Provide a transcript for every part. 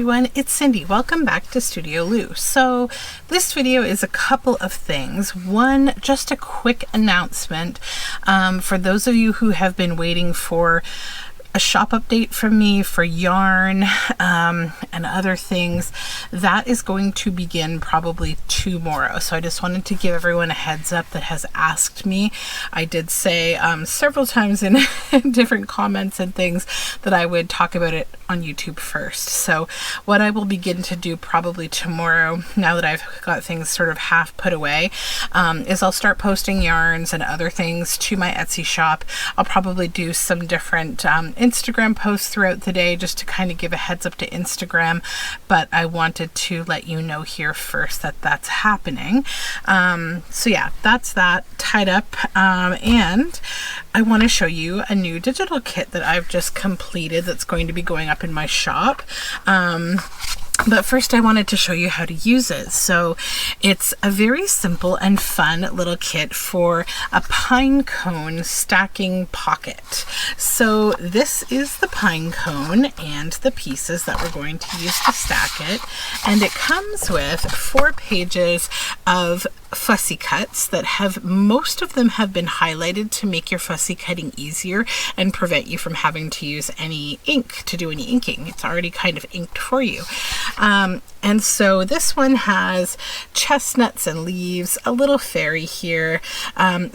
everyone, it's Cindy. Welcome back to Studioloo. So this video is a couple of things. One, just a quick announcement for those of you who have been waiting for a shop update from me for yarn and other things. That is going to begin probably tomorrow. So I just wanted to give everyone a heads up that has asked me. I did say several times in different comments and things that I would talk about it on YouTube first. So what I will begin to do probably tomorrow, now that I've got things sort of half put away, is I'll start posting yarns and other things to my Etsy shop. I'll probably do some different Instagram posts throughout the day just to kind of give a heads up to Instagram, but I wanted to let you know here first that that's happening. So yeah, that's that tied up, and I want to show you a new digital kit that I've just completed that's going to be going up in my shop. But first I wanted to show you how to use it. So it's a very simple and fun little kit for a pine cone stacking pocket. So this is the pine cone and the pieces that we're going to use to stack it. And it comes with 4 pages of fussy cuts that have, most of them have been highlighted to make your fussy cutting easier and prevent you from having to use any ink to do any inking. It's already kind of inked for you. And so this one has chestnuts and leaves, a little fairy here,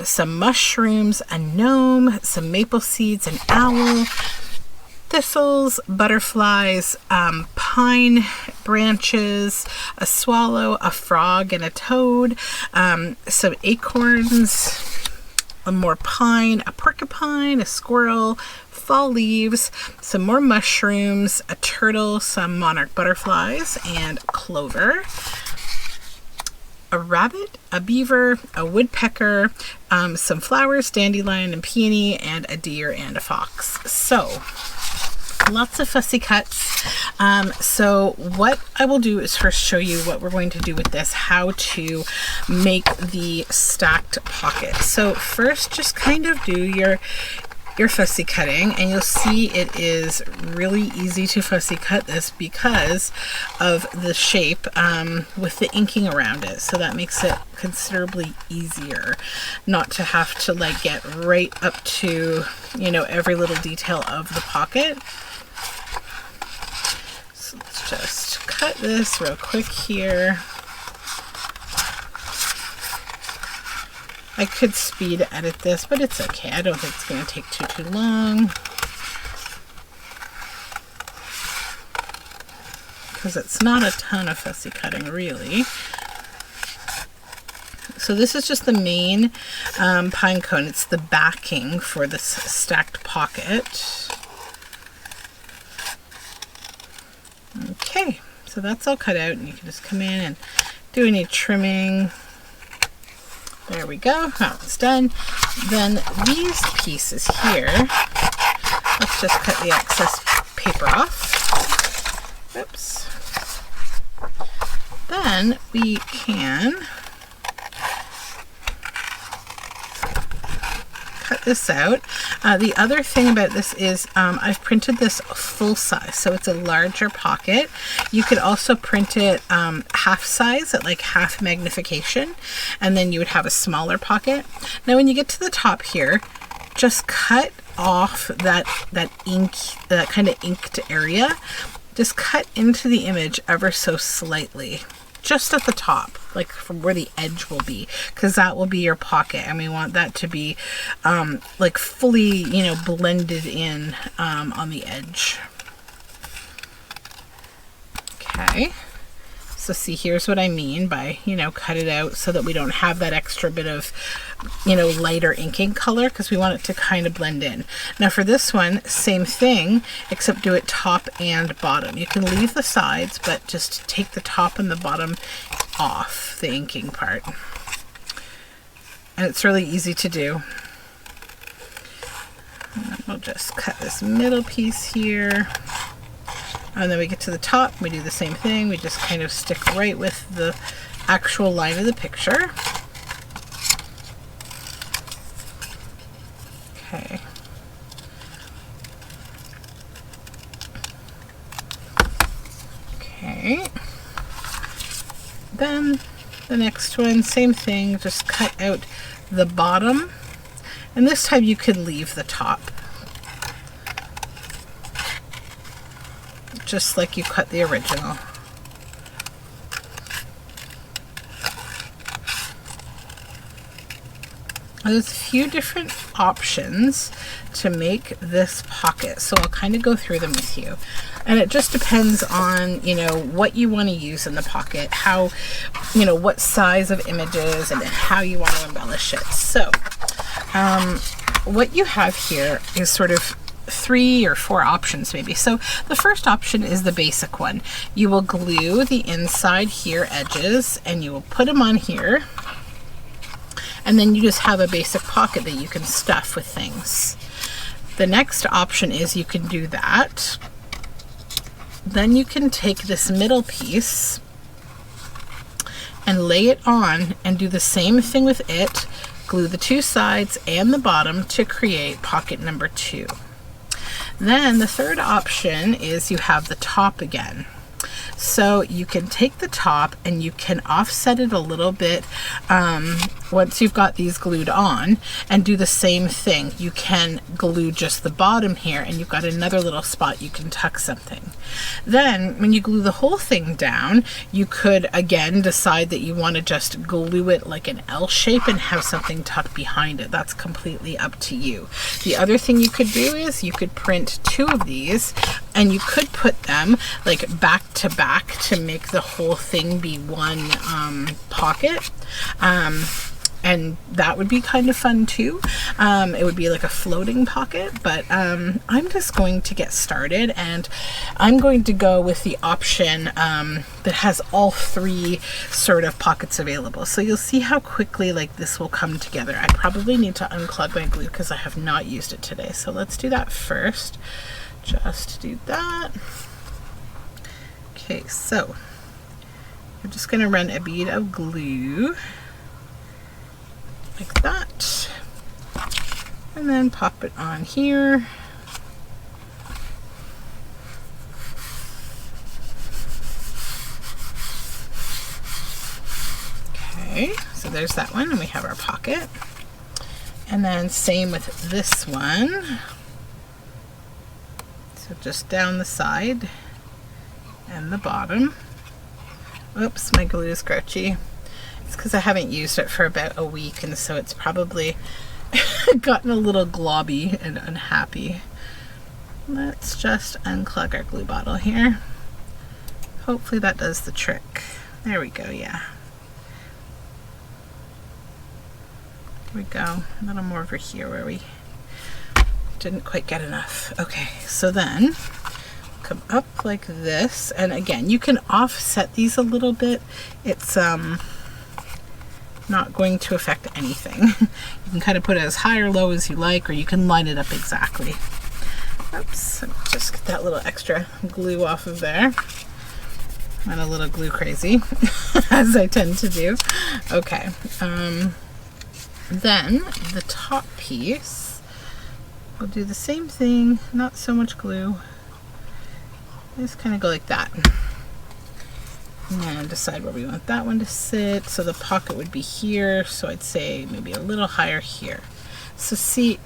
some mushrooms, a gnome, some maple seeds, an owl, thistles, butterflies, pine branches, a swallow, a frog, and a toad, some acorns, more pine, a porcupine, a squirrel, fall leaves, some more mushrooms, a turtle, some monarch butterflies, and clover, a rabbit, a beaver, a woodpecker, some flowers, dandelion and peony, and a deer and a fox. So lots of fussy cuts. So what I will do is first show you what we're going to do with this, how to make the stacked pocket. So first, just kind of do your fussy cutting, and you'll see it is really easy to fussy cut this because of the shape with the inking around it. So that makes it considerably easier not to have to like get right up to, you know, every little detail of the pocket. So let's just cut this real quick here. I could speed edit this, but it's okay. I don't think it's going to take too long, because it's not a ton of fussy cutting really. So this is just the main pine cone. It's the backing for this stacked pocket. Okay, so that's all cut out, and you can just come in and do any trimming. There we go. That one's done. Then these pieces here, let's just cut the excess paper off. Oops. Then we can cut this out. The other thing about this is I've printed this full size, so it's a larger pocket. You could also print it half size at like half magnification, and then you would have a smaller pocket. Now when you get to the top here, just cut off that ink, that kind of inked area. Just cut into the image ever so slightly, just at the top, like from where the edge will be, because that will be your pocket, and we want that to be like fully, you know, blended in on the edge. Okay, so see, here's what I mean by, you know, cut it out so that we don't have that extra bit of, you know, lighter inking color, because we want it to kind of blend in. Now for this one, same thing, except do it top and bottom. You can leave the sides, but just take the top and the bottom off, the inking part. And it's really easy to do. And we'll just cut this middle piece here. And then we get to the top, we do the same thing. We just kind of stick right with the actual line of the picture. Okay. next one, same thing, just cut out the bottom, and this time you could leave the top, just like you cut the original. There's a few different options to make this pocket, so I'll kind of go through them with you. And it just depends on, you know, what you want to use in the pocket, how, you know, what size of images and how you want to embellish it. So what you have here is sort of 3 or 4 options maybe. So the first option is the basic one. You will glue the inside here edges and you will put them on here. And then you just have a basic pocket that you can stuff with things. The next option is you can do that. Then you can take this middle piece and lay it on and do the same thing with it. Glue the 2 sides and the bottom to create pocket number 2. Then the third option is you have the top again. So you can take the top and you can offset it a little bit once you've got these glued on, and do the same thing. You can glue just the bottom here and you've got another little spot you can tuck something. Then when you glue the whole thing down, you could again decide that you want to just glue it like an L shape and have something tucked behind it. That's completely up to you. The other thing you could do is you could print 2 of these and you could put them like back to back to make the whole thing be one pocket. And that would be kind of fun too. It would be like a floating pocket, but I'm just going to get started, and I'm going to go with the option that has all 3 sort of pockets available. So you'll see how quickly like this will come together. I probably need to unclog my glue because I have not used it today. So let's do that first. Just do that. Okay, so I'm just going to run a bead of glue like that, and then pop it on here. Okay, so there's that one, and we have our pocket. And then same with this one. So just down the side and the bottom. Oops, my glue is grouchy. It's because I haven't used it for about a week, and so it's probably gotten a little globby and unhappy. Let's just unclog our glue bottle here. Hopefully that does the trick. There we go, yeah. There we go. A little more over here where we didn't quite get enough. Okay, so then come up like this, and again, you can offset these a little bit. It's not going to affect anything. You can kind of put it as high or low as you like, or you can line it up exactly. Oops, just get that little extra glue off of there. I'm a little glue crazy, as I tend to do. Okay, then the top piece, we'll do the same thing, not so much glue. Just kind of go like that. And decide where we want that one to sit. So the pocket would be here, so I'd say maybe a little higher here. So see,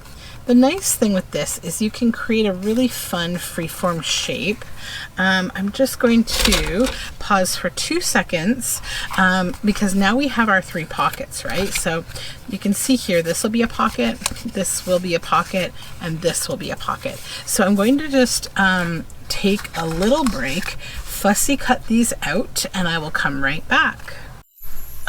the nice thing with this is you can create a really fun freeform shape. I'm just going to pause for 2 seconds because now we have our 3 pockets, right? So you can see here, this will be a pocket, this will be a pocket, and this will be a pocket. So I'm going to just take a little break, fussy cut these out, and I will come right back.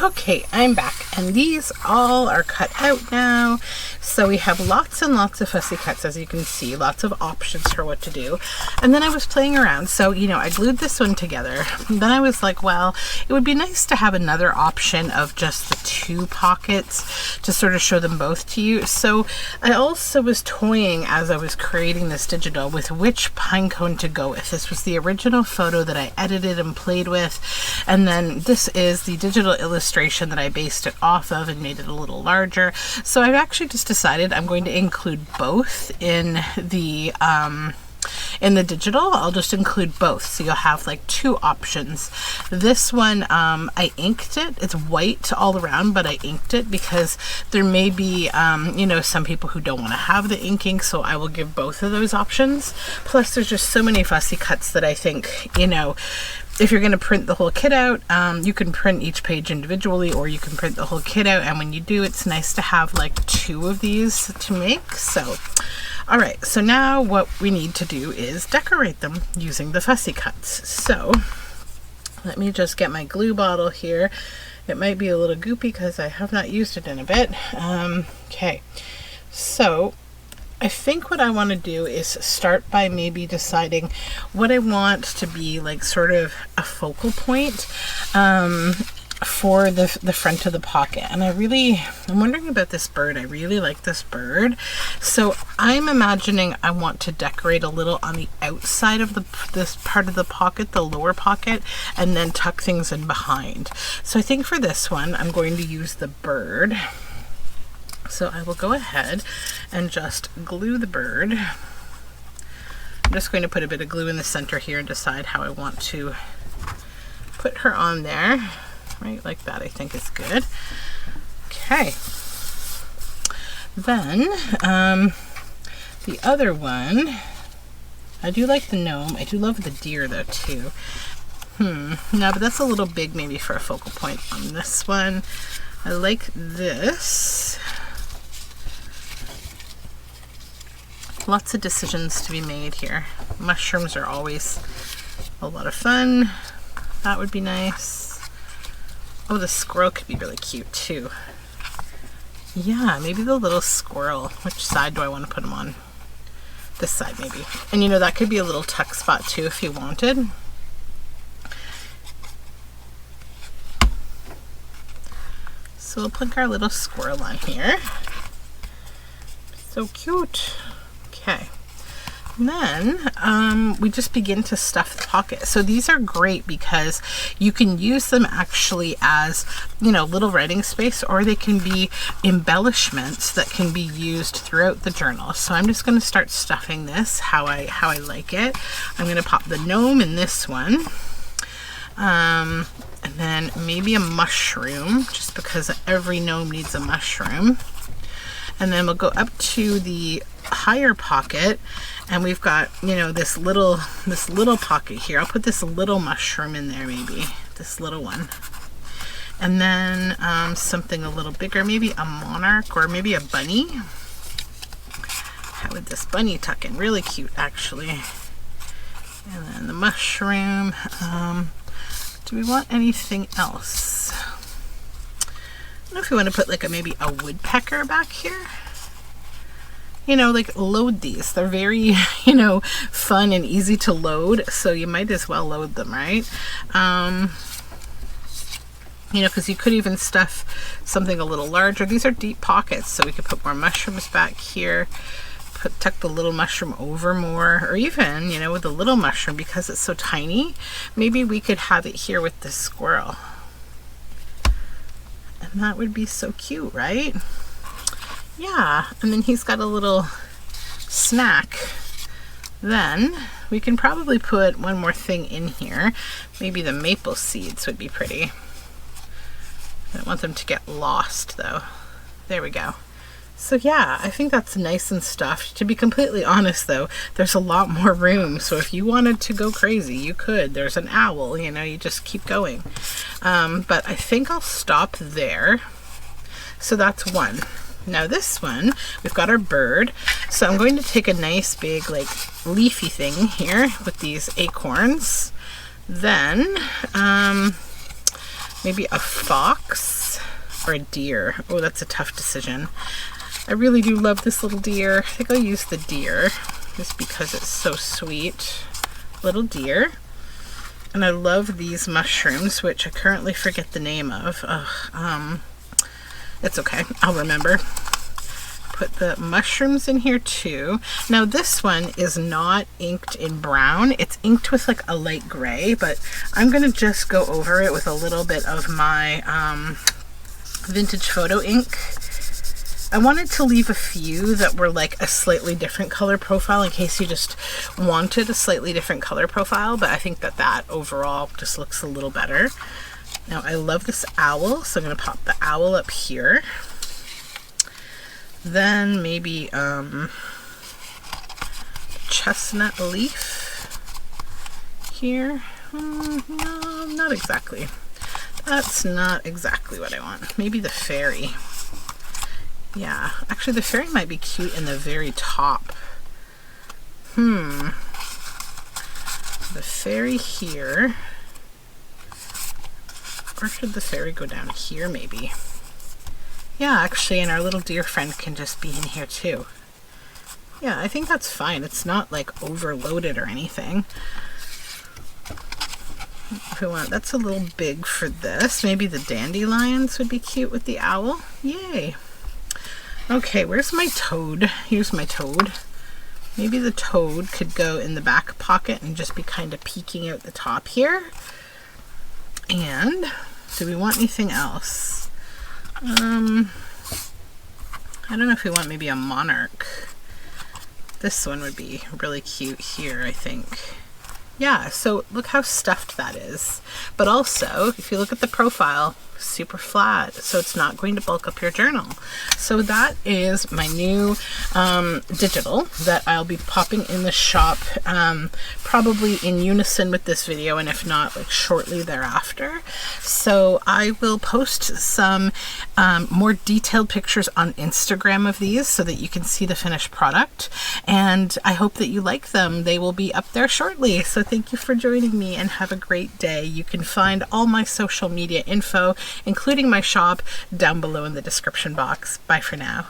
Okay, I'm back, and these all are cut out now. So we have lots and lots of fussy cuts, as you can see, lots of options for what to do. And then I was playing around, so you know, I glued this one together. And then I was like, well, it would be nice to have another option of just the 2 pockets to sort of show them both to you. So I also was toying as I was creating this digital with which pine cone to go with. This was the original photo that I edited and played with, and then this is the digital illustration that I based it off of and made it a little larger. So I've actually just decided I'm going to include both in the in the digital, I'll just include both. So you'll have like two options. This one, I inked it. It's white all around, but I inked it because there may be, you know, some people who don't want to have the inking. So I will give both of those options. Plus there's just so many fussy cuts that I think, you know, if you're going to print the whole kit out, you can print each page individually, or you can print the whole kit out. And when you do, it's nice to have like two of these to make. So, all right. So now what we need to do is decorate them using the fussy cuts. So let me just get my glue bottle here. It might be a little goopy because I have not used it in a bit. Okay. So I think what I want to do is start by maybe deciding what I want to be like sort of a focal point for the front of the pocket. And I'm wondering about this bird. I really like this bird. So I'm imagining I want to decorate a little on the outside of this part of the pocket, the lower pocket, and then tuck things in behind. So I think for this one, I'm going to use the bird. So I will go ahead and just glue the bird. I'm just going to put a bit of glue in the center here and decide how I want to put her on there. Right, like that I think is good. Okay. Then the other one, I do like the gnome. I do love the deer though too. No, but that's a little big maybe for a focal point on this one. I like this. Lots of decisions to be made here. Mushrooms are always a lot of fun. That would be nice. Oh, the squirrel could be really cute too. Yeah, maybe the little squirrel. Which side do I want to put him on? This side maybe. And you know, that could be a little tuck spot too if you wanted. So we'll plunk our little squirrel on here. So cute. Okay, and then we just begin to stuff the pocket. So these are great because you can use them actually as, you know, little writing space, or they can be embellishments that can be used throughout the journal. So I'm just going to start stuffing this how I like it. I'm going to pop the gnome in this one, and then maybe a mushroom, just because every gnome needs a mushroom. And then we'll go up to the higher pocket, and we've got, you know, this little pocket here. I'll put this little mushroom in there, maybe this little one. And then something a little bigger, maybe a monarch or maybe a bunny. How would this bunny tuck in? Really cute, actually. And then the mushroom. Do we want anything else? I don't know if you want to put like maybe a woodpecker back here. You know, like load these. They're very, you know, fun and easy to load. So you might as well load them, right? You know, because you could even stuff something a little larger. These are deep pockets, so we could put more mushrooms back here. Tuck the little mushroom over more, or even, you know, with the little mushroom, because it's so tiny, maybe we could have it here with the squirrel. And that would be so cute, right? Yeah, and then he's got a little snack. Then we can probably put one more thing in here. Maybe the maple seeds would be pretty. I don't want them to get lost though. There we go. So yeah, I think that's nice and stuffed. To be completely honest though, there's a lot more room. So if you wanted to go crazy, you could. There's an owl, you know, you just keep going. But I think I'll stop there. So that's one. Now this one, we've got our bird. So I'm going to take a nice big like leafy thing here with these acorns. Then maybe a fox or a deer. Oh, that's a tough decision. I really do love this little deer. I think I'll use the deer just because it's so sweet. Little deer. And I love these mushrooms, which I currently forget the name of. It's okay, I'll remember. Put the mushrooms in here too. Now this one is not inked in brown. It's inked with like a light gray, but I'm gonna just go over it with a little bit of my vintage photo ink. I wanted to leave a few that were like a slightly different color profile in case you just wanted a slightly different color profile, but I think that that overall just looks a little better. Now I love this owl, so I'm going to pop the owl up here. Then maybe chestnut leaf here. No, not exactly. That's not exactly what I want. Maybe the fairy. Yeah, actually the fairy might be cute in the very top. The fairy here. Or should the fairy go down here maybe? Yeah, actually, and our little deer friend can just be in here too. Yeah, I think that's fine. It's not like overloaded or anything. If we want, that's a little big for this. Maybe the dandelions would be cute with the owl. Yay. Okay, where's my toad? Here's my toad. Maybe the toad could go in the back pocket and just be kind of peeking out the top here. And do we want anything else? I don't know if we want maybe a monarch. This one would be really cute here, I think. Yeah, so look how stuffed that is. But also, if you look at the profile, super flat, so it's not going to bulk up your journal. So that is my new digital that I'll be popping in the shop probably in unison with this video, and if not, like shortly thereafter. So I will post some more detailed pictures on Instagram of these so that you can see the finished product, and I hope that you like them. They will be up there shortly. So thank you for joining me and have a great day. You can find all my social media info, including my shop, down below in the description box. Bye for now.